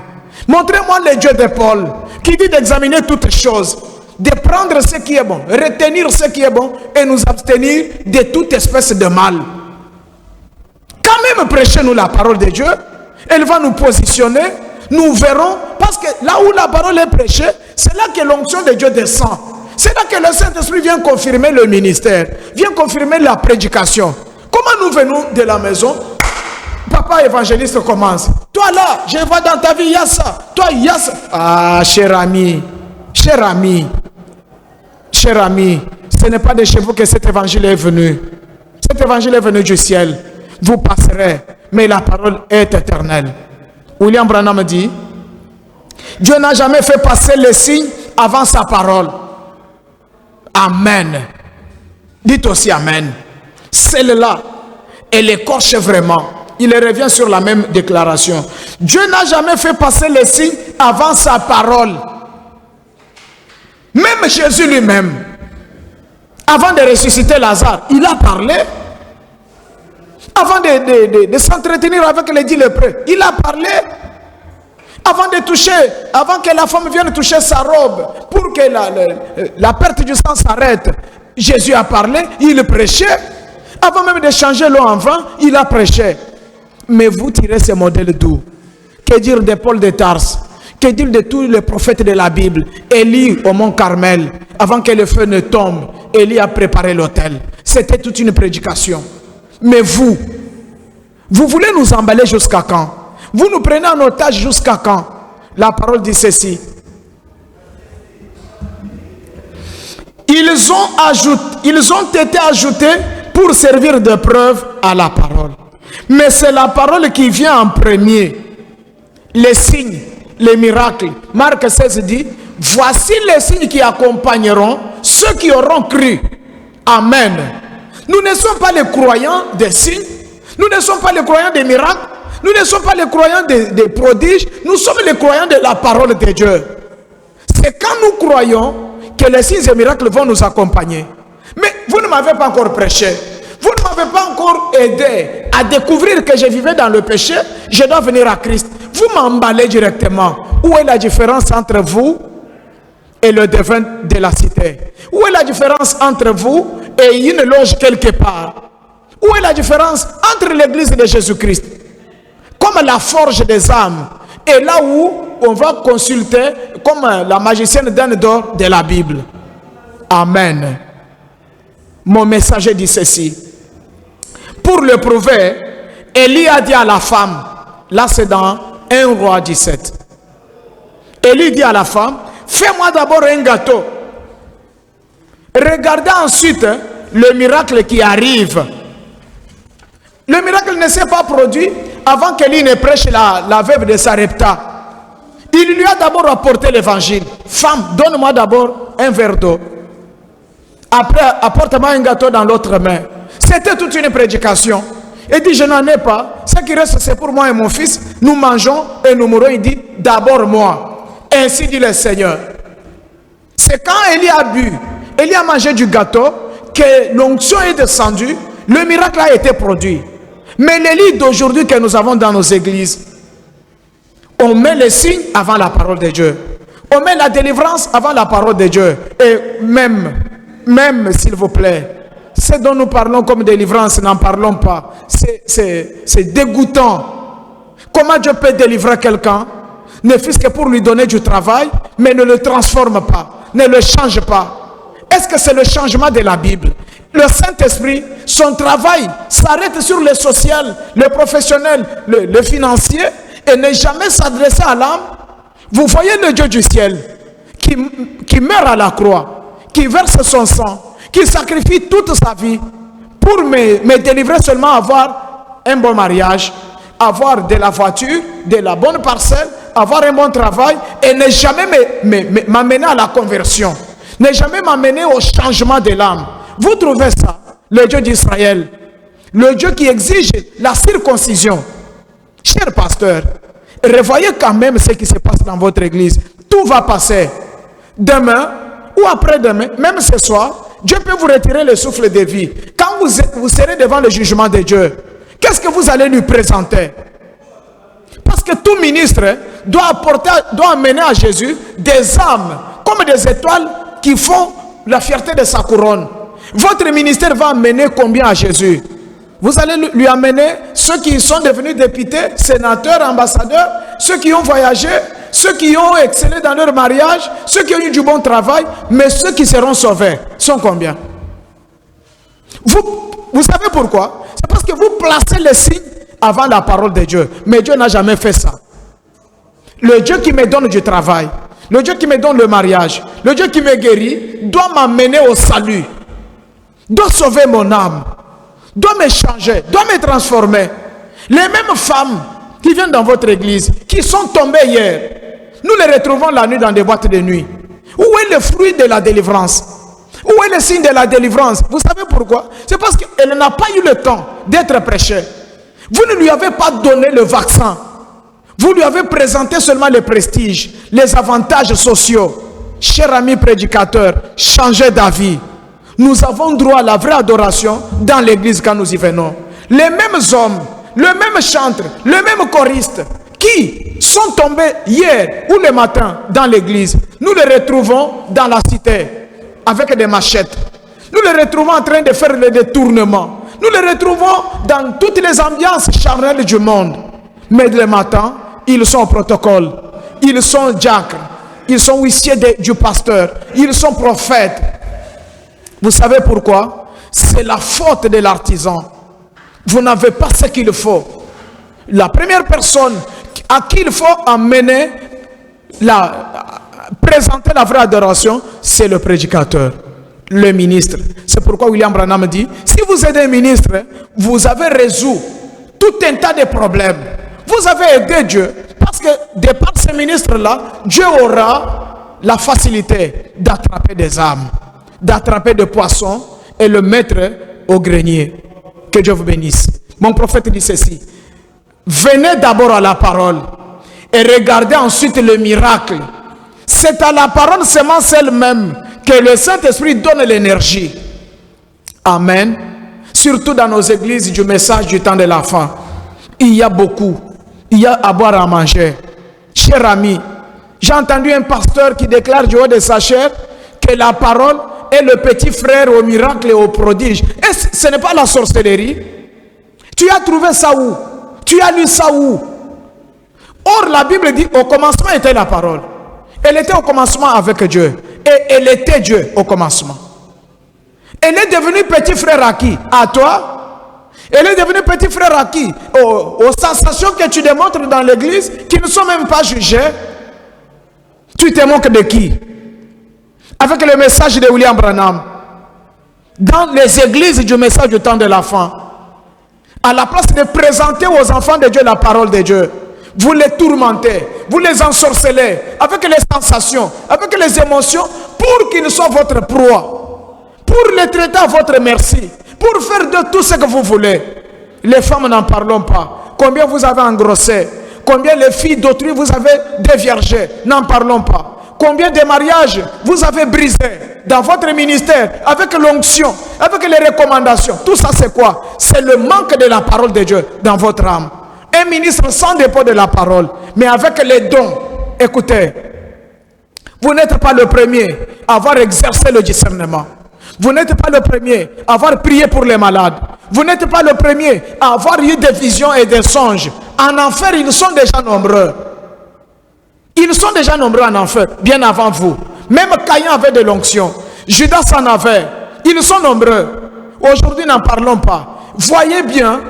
Speaker 3: Montrez-moi le Dieu de Paul, qui dit d'examiner toutes choses, de prendre ce qui est bon, retenir ce qui est bon et nous abstenir de toute espèce de mal. Quand même prêchez-nous la parole de Dieu, elle va nous positionner, nous verrons, parce que là où la parole est prêchée, c'est là que l'onction de Dieu descend. C'est là que le Saint-Esprit vient confirmer le ministère, vient confirmer la prédication. Comment nous venons de la maison? Papa évangéliste commence. Toi là, je vois dans ta vie, il y a ça. Toi, il y a ça. Ah, cher ami, cher ami, cher ami, ce n'est pas de chez vous que cet évangile est venu. Cet évangile est venu du ciel. Vous passerez, mais la parole est éternelle. William Branham dit, Dieu n'a jamais fait passer les signes avant sa parole. Amen. Dites aussi Amen. Celle-là, elle écorche vraiment. Il revient sur la même déclaration. Dieu n'a jamais fait passer les signes avant sa parole. Même Jésus lui-même, avant de ressusciter Lazare, il a parlé. Avant de s'entretenir avec les 10 lépreux, il a parlé. Avant de toucher, avant que la femme vienne toucher sa robe, pour que la perte du sang s'arrête, Jésus a parlé, il prêchait. Avant même de changer l'eau en vin, il a prêché. Mais vous tirez ce modèle d'où? Que dire de Paul de Tarse? Que dire de tous les prophètes de la Bible? Élie au mont Carmel, avant que le feu ne tombe, Élie a préparé l'autel. C'était toute une prédication. Mais vous voulez nous emballer jusqu'à quand? Vous nous prenez en otage jusqu'à quand? La parole dit ceci. Ils ont été ajoutés pour servir de preuve à la parole. Mais c'est la parole qui vient en premier. Les signes, les miracles. Marc 16 dit, voici les signes qui accompagneront ceux qui auront cru. Amen. Nous ne sommes pas les croyants des signes. Nous ne sommes pas les croyants des miracles. Nous ne sommes pas les croyants des prodiges. Nous sommes les croyants de la parole de Dieu. C'est quand nous croyons que les signes et miracles vont nous accompagner. Mais vous ne m'avez pas encore prêché. Vous ne m'avez pas encore aidé à découvrir que je vivais dans le péché. Je dois venir à Christ. Vous m'emballez directement. Où est la différence entre vous et le devin de la cité? Où est la différence entre vous et une loge quelque part? Où est la différence entre l'église de Jésus-Christ, comme la forge des âmes, et là où on va consulter comme la magicienne d'âne d'or de la Bible? Amen. Mon messager dit ceci. Pour le prouver, Élie a dit à la femme, là c'est dans 1 Roi 17. Élie dit à la femme, fais-moi d'abord un gâteau. Regardez ensuite le miracle qui arrive. Le miracle ne s'est pas produit avant qu'Élie ne prêche la veuve de Sarepta. Il lui a d'abord apporté l'évangile. Femme, donne-moi d'abord un verre d'eau. Après, apporte-moi un gâteau dans l'autre main. C'était toute une prédication. Il dit, je n'en ai pas. Ce qui reste, c'est pour moi et mon fils. Nous mangeons et nous mourrons. Il dit, d'abord moi. Ainsi dit le Seigneur. C'est quand Élie a bu, Élie a mangé du gâteau, que l'onction est descendue, le miracle a été produit. Mais l'Élie d'aujourd'hui que nous avons dans nos églises, on met les signes avant la parole de Dieu. On met la délivrance avant la parole de Dieu. Et même s'il vous plaît, ce dont nous parlons comme délivrance, n'en parlons pas. C'est dégoûtant. Comment Dieu peut délivrer quelqu'un, ne fût-ce que pour lui donner du travail, mais ne le transforme pas, ne le change pas? Est-ce que c'est le changement de la Bible? Le Saint-Esprit, son travail s'arrête sur le social, le professionnel, le financier, et ne jamais s'adresser à l'âme. Vous voyez le Dieu du ciel qui meurt à la croix, qui verse son sang, qui sacrifie toute sa vie pour me délivrer seulement, avoir un bon mariage, avoir de la voiture, de la bonne parcelle, avoir un bon travail, et ne jamais m'amener à la conversion, ne jamais m'amener au changement de l'âme. Vous trouvez ça, le Dieu d'Israël, le Dieu qui exige la circoncision? Cher pasteur, revoyez quand même ce qui se passe dans votre église. Tout va passer. Demain ou après-demain, même ce soir, Dieu peut vous retirer le souffle de vie. Quand vous serez devant le jugement de Dieu, qu'est-ce que vous allez lui présenter? Parce que tout ministre doit amener à Jésus des âmes comme des étoiles qui font la fierté de sa couronne. Votre ministère va amener combien à Jésus? Vous allez lui amener ceux qui sont devenus députés, sénateurs, ambassadeurs, ceux qui ont voyagé, ceux qui ont excellé dans leur mariage, ceux qui ont eu du bon travail, mais ceux qui seront sauvés sont combien? Vous savez pourquoi? C'est parce que vous placez les signes avant la parole de Dieu. Mais Dieu n'a jamais fait ça. Le Dieu qui me donne du travail, le Dieu qui me donne le mariage, le Dieu qui me guérit, doit m'amener au salut, doit sauver mon âme, doit me changer, doit me transformer. Les mêmes femmes qui viennent dans votre église, qui sont tombées hier, nous les retrouvons la nuit dans des boîtes de nuit. Où est le fruit de la délivrance? Où est le signe de la délivrance? Vous savez pourquoi? C'est parce qu'elle n'a pas eu le temps d'être prêchée. Vous ne lui avez pas donné le vaccin. Vous lui avez présenté seulement le prestige, les avantages sociaux. Cher ami prédicateur, changez d'avis. Nous avons droit à la vraie adoration dans l'église quand nous y venons. Les mêmes hommes, le même chantre, le même choriste qui sont tombés hier ou le matin dans l'église, nous les retrouvons dans la cité avec des machettes. Nous les retrouvons en train de faire le détournement. Nous les retrouvons dans toutes les ambiances charnelles du monde. Mais le matin, ils sont au protocole. Ils sont diacres. Ils sont huissiers du pasteur. Ils sont prophètes. Vous savez pourquoi? C'est la faute de l'artisan. Vous n'avez pas ce qu'il faut. La première personne à qui il faut amener, présenter la vraie adoration, c'est le prédicateur, le ministre. C'est pourquoi William Branham dit, si vous êtes un ministre, vous avez résolu tout un tas de problèmes. Vous avez aidé Dieu, parce que de par ces ministres-là, Dieu aura la facilité d'attraper des âmes, d'attraper des poissons et le mettre au grenier. Que Dieu vous bénisse. Mon prophète dit ceci. Venez d'abord à la parole et regardez ensuite le miracle. C'est à la parole seulement elle-même que le Saint-Esprit donne l'énergie. Amen. Surtout dans nos églises du message du temps de la fin. Il y a beaucoup. Il y a à boire, à manger. Cher ami, j'ai entendu un pasteur qui déclare du haut de sa chair que la parole est le petit frère au miracle et au prodige. Et ce n'est pas la sorcellerie. Tu as trouvé ça où? Tu as lu ça où? Or, la Bible dit, au commencement était la parole. Elle était au commencement avec Dieu. Et elle était Dieu au commencement. Elle est devenue petit frère à qui? À toi? Elle est devenue petit frère à qui? Aux sensations que tu démontres dans l'église, qui ne sont même pas jugées. Tu te moques de qui? Avec le message de William Branham. Dans les églises du message du temps de la fin. À la place de présenter aux enfants de Dieu la parole de Dieu, vous les tourmentez, vous les ensorcelez avec les sensations, avec les émotions, pour qu'ils soient votre proie, pour les traiter à votre merci, pour faire de tout ce que vous voulez. Les femmes n'en parlons pas. Combien vous avez engrossé? Combien les filles d'autrui vous avez déviergées? N'en parlons pas. Combien de mariages vous avez brisés dans votre ministère avec l'onction, avec les recommandations? Tout ça c'est quoi? C'est le manque de la parole de Dieu dans votre âme. Un ministre sans dépôt de la parole, mais avec les dons. Écoutez, vous n'êtes pas le premier à avoir exercé le discernement. Vous n'êtes pas le premier à avoir prié pour les malades. Vous n'êtes pas le premier à avoir eu des visions et des songes. En enfer, ils sont déjà nombreux. Ils sont déjà nombreux en enfer, bien avant vous. Même Caïn avait de l'onction. Judas en avait. Ils sont nombreux. Aujourd'hui, n'en parlons pas. Voyez bien,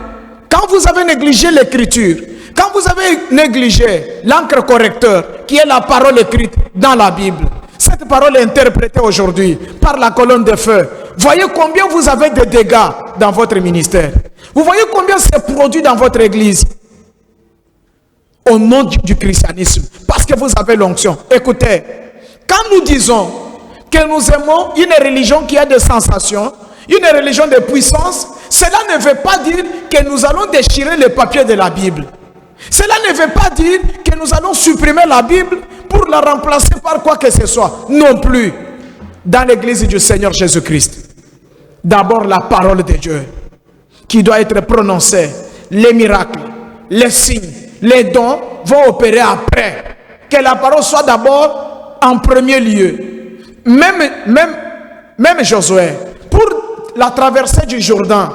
Speaker 3: quand vous avez négligé l'écriture, quand vous avez négligé l'encre correcteur, qui est la parole écrite dans la Bible, cette parole est interprétée aujourd'hui par la colonne de feu. Voyez combien vous avez de dégâts dans votre ministère. Vous voyez combien c'est produit dans votre église. Au nom du christianisme, parce que vous avez l'onction. Écoutez, quand nous disons que nous aimons une religion qui a des sensations, une religion de puissance, cela ne veut pas dire que nous allons déchirer le papier de la Bible. Cela ne veut pas dire que nous allons supprimer la Bible pour la remplacer par quoi que ce soit. Non plus. Dans l'église du Seigneur Jésus-Christ, d'abord la parole de Dieu qui doit être prononcée. Les miracles, les signes, les dons vont opérer après. Que la parole soit d'abord en premier lieu. Même Josué, pour la traversée du Jourdain,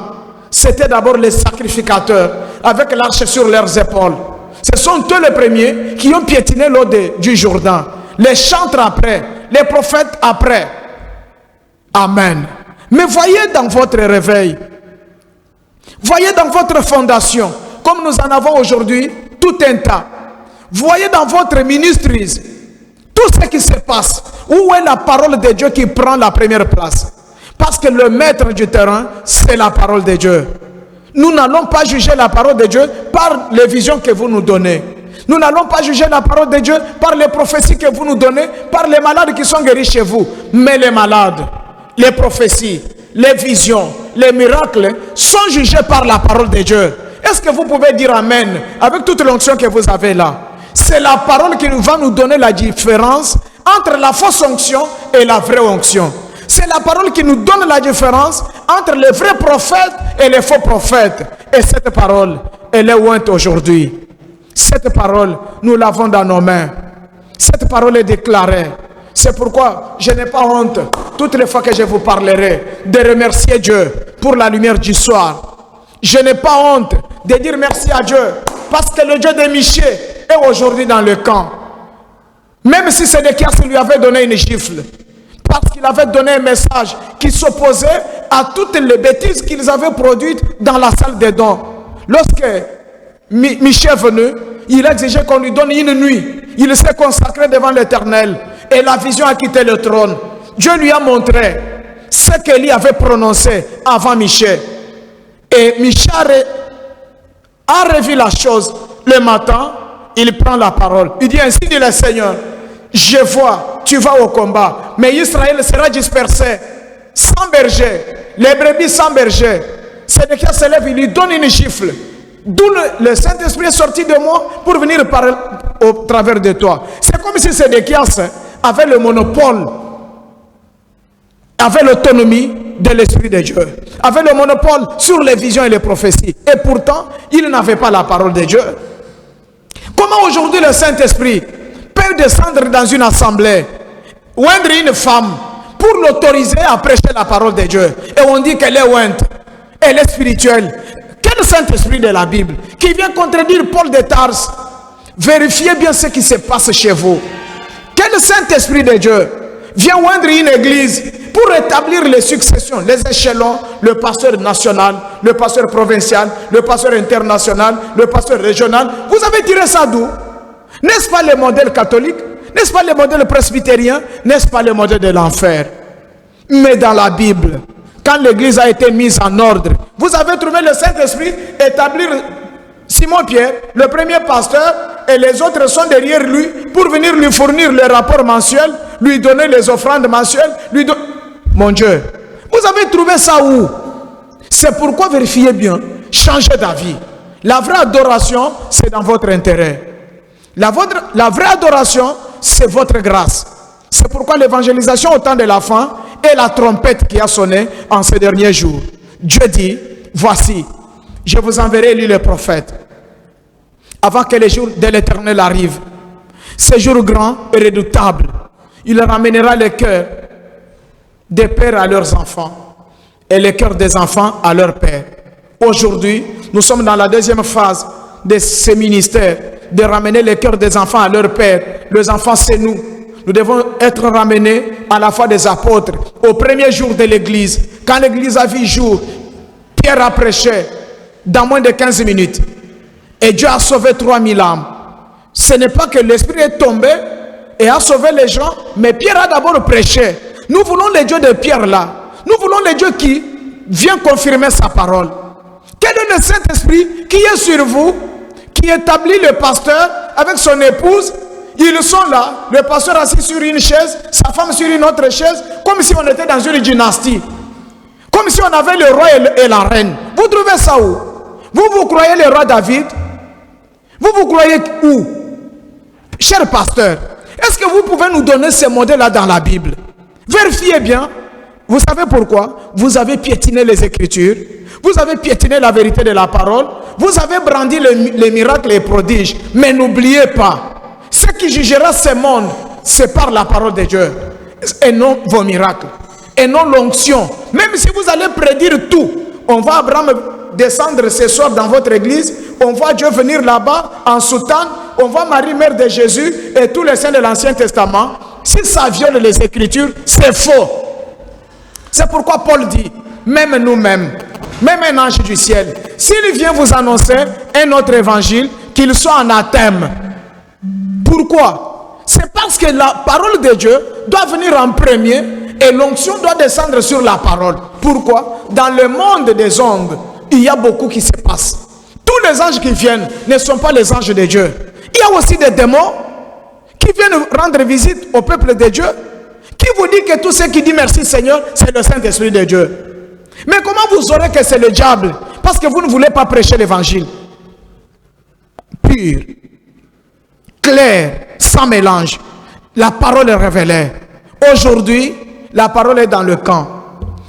Speaker 3: c'était d'abord les sacrificateurs avec l'arche sur leurs épaules. Ce sont eux les premiers qui ont piétiné l'eau du Jourdain. Les chantres après, les prophètes après. Amen. Mais voyez dans votre réveil, voyez dans votre fondation, comme nous en avons aujourd'hui, tout un tas. Voyez dans votre ministrise tout ce qui se passe. Où est la parole de Dieu qui prend la première place? Parce que le maître du terrain, c'est la parole de Dieu. Nous n'allons pas juger la parole de Dieu par les visions que vous nous donnez. Nous n'allons pas juger la parole de Dieu par les prophéties que vous nous donnez, par les malades qui sont guéris chez vous. Mais les malades, les prophéties, les visions, les miracles sont jugés par la parole de Dieu. Est-ce que vous pouvez dire Amen avec toute l'onction que vous avez là? C'est la parole qui va nous donner la différence entre la fausse onction et la vraie onction. C'est la parole qui nous donne la différence entre les vrais prophètes et les faux prophètes. Et cette parole, elle est ointe aujourd'hui. Cette parole, nous l'avons dans nos mains. Cette parole est déclarée. C'est pourquoi je n'ai pas honte, toutes les fois que je vous parlerai, de remercier Dieu pour la lumière du soir. Je n'ai pas honte de dire merci à Dieu, parce que le Dieu de Michée est aujourd'hui dans le camp. Même si Sédéchias lui avait donné une gifle, parce qu'il avait donné un message qui s'opposait à toutes les bêtises qu'ils avaient produites dans la salle des dons. Lorsque Michée est venu, il a exigé qu'on lui donne une nuit. Il s'est consacré devant l'Éternel et la vision a quitté le trône. Dieu lui a montré ce qu'Élie avait prononcé avant Michée. Et Michée a revu la chose. Le matin, il prend la parole. Il dit ainsi dit le Seigneur, je vois, tu vas au combat, mais Israël sera dispersé. sans berger, les brebis sans berger. Sédéchias se lève, il lui donne une gifle. D'où le Saint-Esprit est sorti de moi pour venir parler au travers de toi. C'est comme si Sédéchias avait le monopole, avait l'autonomie de l'Esprit de Dieu, avait le monopole sur les visions et les prophéties. Et pourtant, il n'avait pas la parole de Dieu. Comment aujourd'hui le Saint-Esprit peut descendre dans une assemblée, oindre une femme pour l'autoriser à prêcher la parole de Dieu? Et on dit qu'elle est ointe, elle est spirituelle. Quel Saint-Esprit de la Bible qui vient contredire Paul de Tarse? Vérifiez bien ce qui se passe chez vous. Quel Saint-Esprit de Dieu vient oindre une église pour établir les successions, les échelons, le pasteur national, le pasteur provincial, le pasteur international, le pasteur régional? Vous avez tiré ça d'où? N'est-ce pas le modèle catholique? N'est-ce pas le modèle presbytérien? N'est-ce pas le modèle de l'enfer? Mais dans la Bible, quand l'église a été mise en ordre, vous avez trouvé le Saint-Esprit établir Simon-Pierre, le premier pasteur, et les autres sont derrière lui pour venir lui fournir le rapport mensuel, lui donner les offrandes mensuelles. Mon Dieu, vous avez trouvé ça où? C'est pourquoi vérifiez bien, changez d'avis. La vraie adoration, c'est dans votre intérêt. La vraie adoration, c'est votre grâce. C'est pourquoi l'évangélisation au temps de la fin est la trompette qui a sonné en ces derniers jours. Dieu dit, voici, je vous enverrai lui le prophète, avant que les jours de l'Éternel arrivent. Ces jours grands et redoutables, il ramènera les cœurs des pères à leurs enfants et les cœurs des enfants à leurs pères. Aujourd'hui, nous sommes dans la deuxième phase de ce ministère, de ramener les cœurs des enfants à leurs pères. Les enfants, c'est nous. Nous devons être ramenés à la foi des apôtres, au premier jour de l'église. Quand l'église a vu jour, Pierre a prêché dans moins de 15 minutes. Et Dieu a sauvé 3000 âmes. Ce n'est pas que l'Esprit est tombé et a sauvé les gens, mais Pierre a d'abord prêché. Nous voulons le Dieu de Pierre là. Nous voulons le Dieu qui vient confirmer sa parole. Quel est le Saint-Esprit qui est sur vous, qui établit le pasteur avec son épouse? Ils sont là, le pasteur assis sur une chaise, sa femme sur une autre chaise, comme si on était dans une dynastie. Comme si on avait le roi et la reine. Vous trouvez ça où? Vous croyez le roi David? Vous croyez où? Cher pasteur, est-ce que vous pouvez nous donner ces modèles-là dans la Bible? Vérifiez bien. Vous savez pourquoi? Vous avez piétiné les Écritures. Vous avez piétiné la vérité de la parole. Vous avez brandi les miracles et les prodiges. Mais n'oubliez pas, ce qui jugera ce monde, c'est par la parole de Dieu. Et non vos miracles. Et non l'onction. Même si vous allez prédire tout, on va Abraham descendre ce soir dans votre église, on voit Dieu venir là-bas en soutane, on voit Marie, mère de Jésus et tous les saints de l'Ancien Testament. Si ça viole les Écritures, c'est faux. C'est pourquoi Paul dit, même nous-mêmes, même un ange du ciel, s'il vient vous annoncer un autre évangile, qu'il soit anathème. Pourquoi? C'est parce que la parole de Dieu doit venir en premier et l'onction doit descendre sur la parole. Pourquoi? Dans le monde des ombres, il y a beaucoup qui se passe. Tous les anges qui viennent ne sont pas les anges de Dieu. Il y a aussi des démons qui viennent rendre visite au peuple de Dieu. Qui vous dit que tout ce qui dit merci Seigneur, c'est le Saint-Esprit de Dieu? Mais comment vous saurez que c'est le diable? Parce que vous ne voulez pas prêcher l'évangile pur, clair, sans mélange. La parole est révélée. Aujourd'hui, la parole est dans le camp.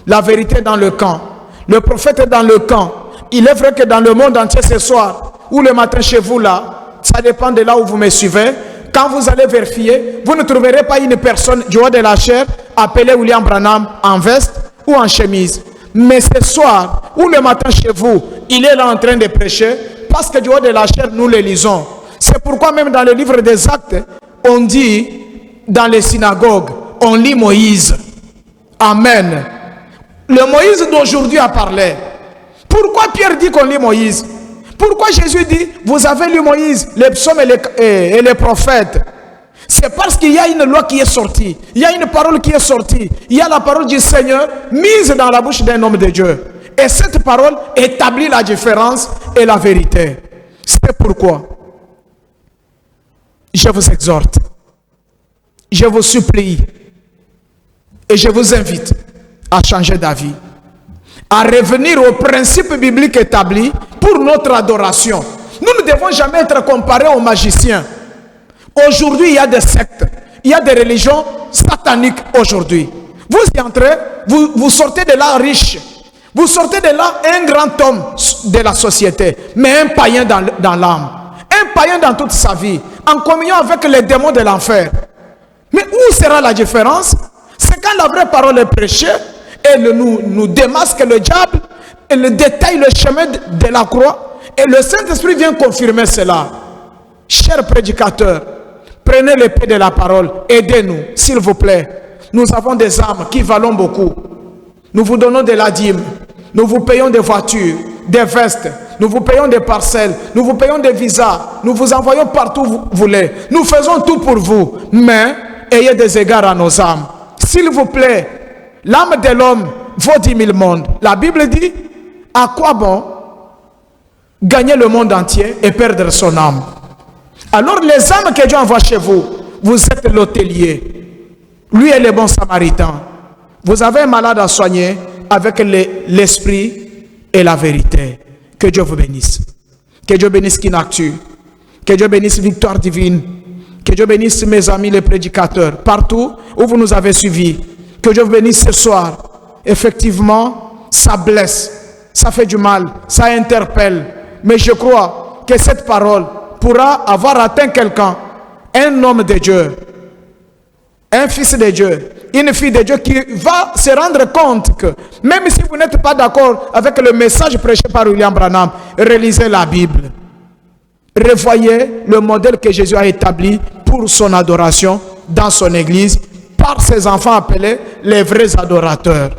Speaker 3: La vérité est dans le camp. Le prophète est dans le camp. Il est vrai que dans le monde entier ce soir, ou le matin chez vous là, ça dépend de là où vous me suivez. Quand vous allez vérifier, vous ne trouverez pas une personne du haut de la chair appelée William Branham en veste ou en chemise. Mais ce soir, ou le matin chez vous, il est là en train de prêcher, parce que du haut de la chair, nous le lisons. C'est pourquoi même dans le livre des Actes, on dit, dans les synagogues, on lit Moïse. Amen. Le Moïse d'aujourd'hui a parlé. Pourquoi Pierre dit qu'on lit Moïse? Pourquoi Jésus dit, vous avez lu Moïse, les psaumes et les prophètes? C'est parce qu'il y a une loi qui est sortie. Il y a une parole qui est sortie. Il y a la parole du Seigneur mise dans la bouche d'un homme de Dieu. Et cette parole établit la différence et la vérité. C'est pourquoi je vous exhorte, je vous supplie et je vous invite à changer d'avis, à revenir aux principes bibliques établis pour notre adoration. Nous ne devons jamais être comparés aux magiciens. Aujourd'hui, il y a des sectes, il y a des religions sataniques aujourd'hui. Vous y entrez, vous sortez de là riche. Vous sortez de là un grand homme de la société, mais un païen dans l'âme. Un païen dans toute sa vie, en communion avec les démons de l'enfer. Mais où sera la différence? C'est quand la vraie parole est prêchée, elle nous démasque le diable, elle détaille le chemin de la croix, et le Saint-Esprit vient confirmer cela. Chers prédicateurs, prenez l'épée de la parole, aidez-nous, s'il vous plaît. Nous avons des âmes qui valent beaucoup. Nous vous donnons de la dîme, nous vous payons des voitures, des vestes, nous vous payons des parcelles, nous vous payons des visas, nous vous envoyons partout où vous voulez. Nous faisons tout pour vous, mais ayez des égards à nos âmes. S'il vous plaît, l'âme de l'homme vaut 10 000 mondes. La Bible dit, à quoi bon gagner le monde entier et perdre son âme? Alors les âmes que Dieu envoie chez vous, vous êtes l'hôtelier. Lui est le bon samaritain. Vous avez un malade à soigner avec l'esprit et la vérité. Que Dieu vous bénisse. Que Dieu bénisse Kinactu. Que Dieu bénisse Victoire Divine. Que Dieu bénisse mes amis les prédicateurs. Partout où vous nous avez suivis. Que Dieu vous bénisse ce soir. Effectivement, ça blesse. Ça fait du mal. Ça interpelle. Mais je crois que cette parole pourra avoir atteint quelqu'un. Un homme de Dieu. Un fils de Dieu. Une fille de Dieu qui va se rendre compte que même si vous n'êtes pas d'accord avec le message prêché par William Branham, relisez la Bible. Revoyez le modèle que Jésus a établi pour son adoration dans son église par ses enfants appelés les vrais adorateurs.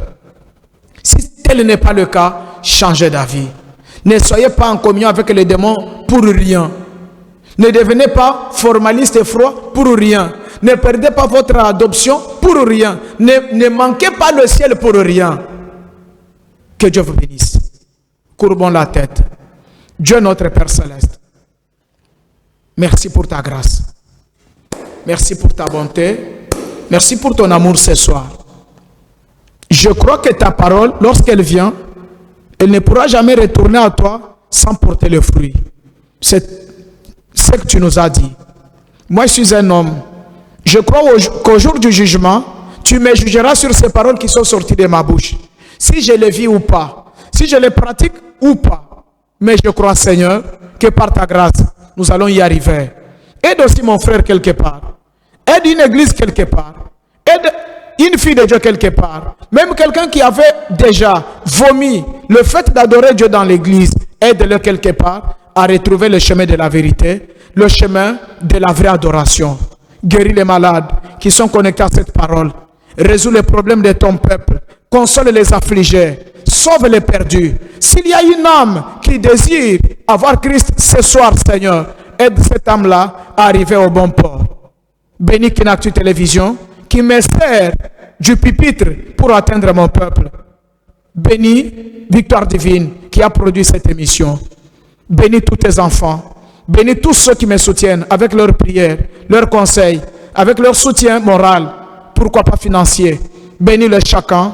Speaker 3: Si tel n'est pas le cas, changez d'avis. Ne soyez pas en communion avec les démons pour rien. Ne devenez pas formaliste et froid pour rien. Ne perdez pas votre adoption pour rien. Ne manquez pas le ciel pour rien. Que Dieu vous bénisse. Courbons la tête. Dieu notre Père Céleste, merci pour ta grâce. Merci pour ta bonté. Merci pour ton amour ce soir. Je crois que ta parole, lorsqu'elle vient, elle ne pourra jamais retourner à toi sans porter le fruit. C'est ce que tu nous as dit. Moi, je suis un homme. Je crois qu'au jour du jugement, tu me jugeras sur ces paroles qui sont sorties de ma bouche. Si je les vis ou pas. Si je les pratique ou pas. Mais je crois, Seigneur, que par ta grâce, nous allons y arriver. Aide aussi mon frère quelque part. Aide une église quelque part. Aide une fille de Dieu quelque part. Même quelqu'un qui avait déjà vomi le fait d'adorer Dieu dans l'église. Aide-le quelque part à retrouver le chemin de la vérité, le chemin de la vraie adoration. Guéris les malades qui sont connectés à cette parole. Résous les problèmes de ton peuple. Console les affligés. Sauve les perdus. S'il y a une âme qui désire avoir Christ ce soir, Seigneur, aide cette âme-là à arriver au bon port. Bénis Kinactu Télévision qui me sert du pupitre pour atteindre mon peuple. Bénis Victoire Divine qui a produit cette émission. Bénis tous tes enfants. Bénis tous ceux qui me soutiennent avec leurs prières, leurs conseils, avec leur soutien moral, pourquoi pas financier. Bénis-le chacun,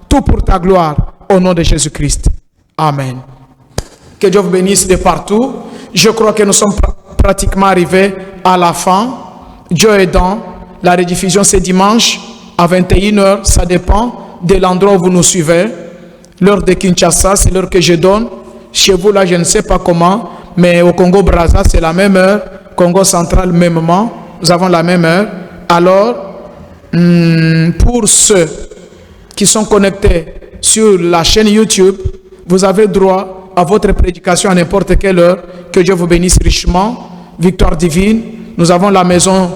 Speaker 3: tout pour ta gloire, au nom de Jésus-Christ. Amen. Que Dieu vous bénisse de partout. Je crois que nous sommes pratiquement arrivés à la fin. Dieu aidant, la rediffusion c'est dimanche à 21 h, ça dépend de l'endroit où vous nous suivez. L'heure de Kinshasa, c'est l'heure que je donne. Chez vous, là, je ne sais pas comment, mais au Congo-Brazza, c'est la même heure. Congo central, mêmement, nous avons la même heure. Alors, pour ceux qui sont connectés sur la chaîne YouTube, vous avez droit à votre prédication à n'importe quelle heure. Que Dieu vous bénisse richement. Victoire Divine, nous avons la maison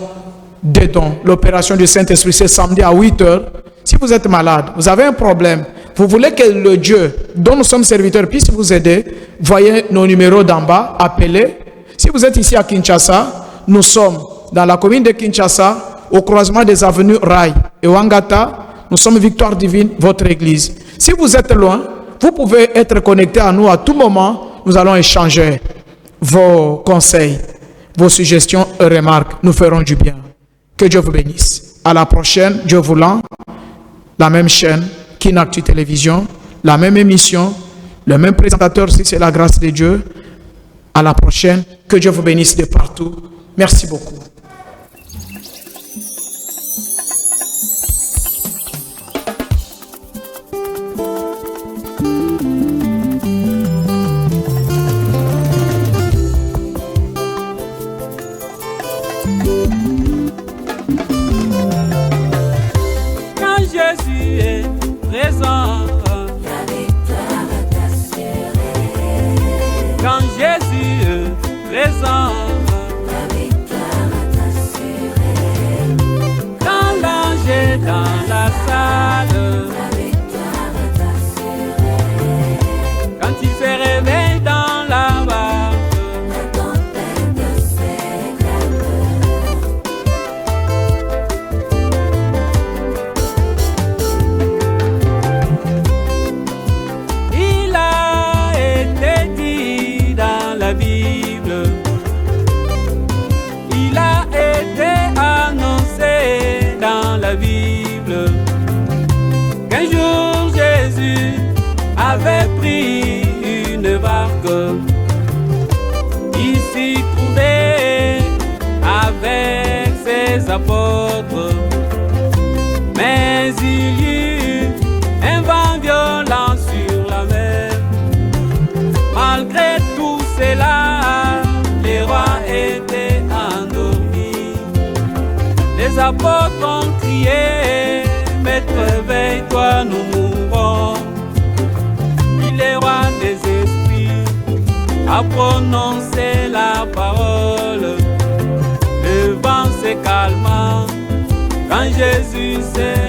Speaker 3: des dons. L'opération du Saint-Esprit, c'est samedi à 8 h. Si vous êtes malade, vous avez un problème, vous voulez que le Dieu dont nous sommes serviteurs puisse vous aider, voyez nos numéros d'en bas, appelez. Si vous êtes ici à Kinshasa, nous sommes dans la commune de Kinshasa, au croisement des avenues Rai et Wangata. Nous sommes Victoire Divine, votre église. Si vous êtes loin, vous pouvez être connecté à nous à tout moment. Nous allons échanger vos conseils, vos suggestions et remarques. Nous ferons du bien. Que Dieu vous bénisse. À la prochaine, Dieu voulant, la même chaîne, Kinactu Télévision, la même émission, le même présentateur si c'est la grâce de Dieu. À la prochaine. Que Dieu vous bénisse de partout. Merci beaucoup.
Speaker 1: Quand Jésus est présent,
Speaker 2: La victoire est assurée.
Speaker 1: quand Jésus est présent,
Speaker 2: La victoire est assurée.
Speaker 1: quand l'ange est dans la salle,
Speaker 2: La victoire est assurée.
Speaker 1: quand il se réveille dans la barque,
Speaker 2: La tempête s'éclate.
Speaker 1: il a été dit dans la Bible, il a été annoncé dans la Bible, qu'un jour Jésus avait pris une barque, il s'y trouvait avec ses apôtres, mais il y eut un vent violent sur la mer. Malgré tout cela, les rois étaient endormis. Les apôtres ont crié, Maître, réveille-toi, nous mourrons. Puis les rois des esprits a prononcé la parole. Le vent se calma quand Jésus s'est